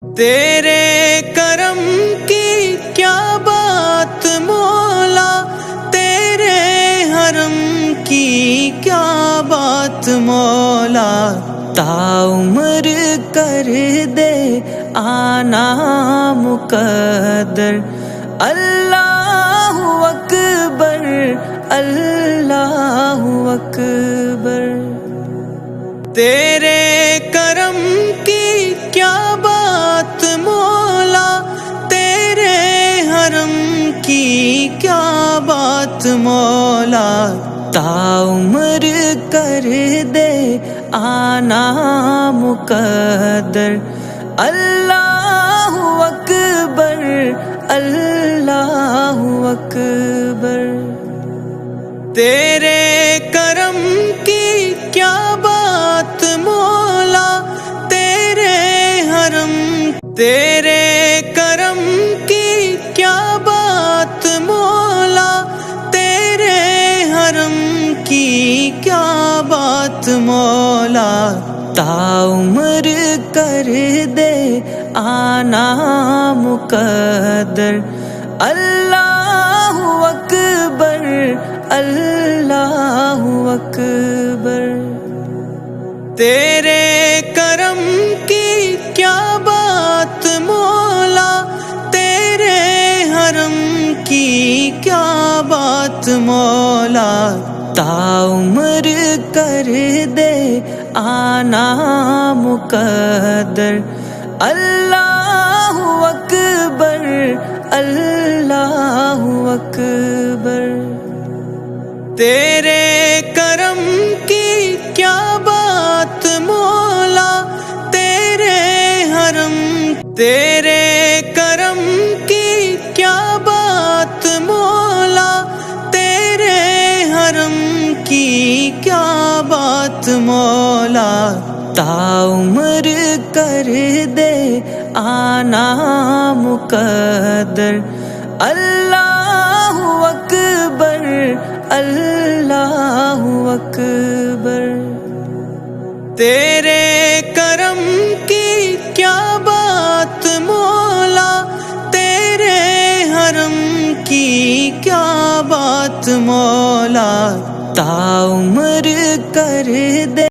تیرے کرم کی کیا بات مولا، تیرے حرم کی کیا بات مولا، تعمر کر دے آنا مقدر۔ اللہ اکبر، اللہ اکبر۔ تیرے کرم کی کیا بات مولا، تیرے حرم کی کیا بات مولا، تعمر کر دے آنا مقدر۔ اللہ اکبر، اللہ اکبر۔ تیرے کرم کی کیا بات مولا، تیرے حرم، تیرے کرم کی کیا بات مولا، تیرے حرم کی کیا بات مولا، تعمر کر دے آنا مقدر۔ اللہ اکبر، اللہ اکبر۔ تیرے کرم کی کیا بات مولا، تیرے حرم کی کیا بات مولا، تعمر کر دے آنا مقدر۔ اللہ اکبر، اللہ اکبر۔ تیرے کرم کی کیا بات مولا، تیرے حرم، تیرے کرم کی کیا بات مولا، تیرے حرم کی کیا بات مولا، تعمر کر دے آنا مقدر۔ اللہ اکبر، اللہ اکبر۔ تیرے کرم کی کیا بات مولا، تیرے حرم کی کیا بات مولا، تعمر